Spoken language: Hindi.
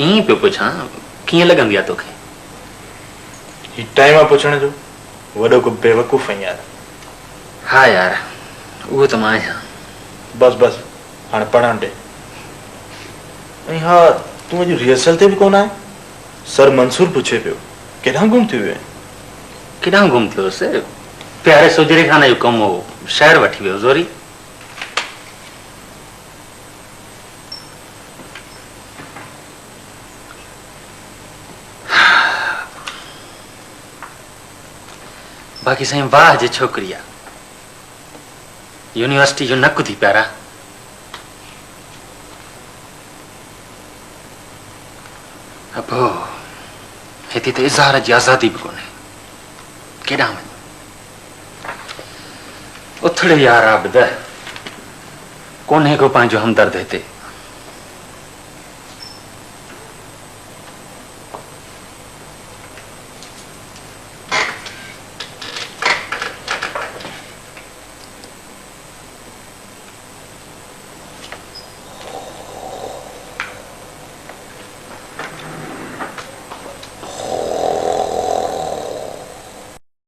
ईअं पियो पुछां कीअं लॻंदी आहे तोखे? ही टाइम आहे पुछण जो? वॾो को बेवकूफ़ आहीं यार। हा यार उहो त मां आहियां। बस बस हाणे पढ़ण ॾे। ऐं हा तूं अॼु रिहर्सल ते बि कोन आहे? सर मंसूर पुछे पियो केॾांहुं गुम थी वियो? केॾांहुं गुम थियोसि? प्यारे सुजरे खाने जो कमु हो, शहर वठी वियो ज़ोरी। बाक़ी साईं वाह जे छोकिरी आहे, यूनिवर्सिटी जो नकु थी प्यारा। अबो हिते त इज़हार जी आज़ादी बि कोन्हे, केॾांहुं वञ? उथड़े यार आबिद कोन्हे को पंहिंजो हमदर्द हिते।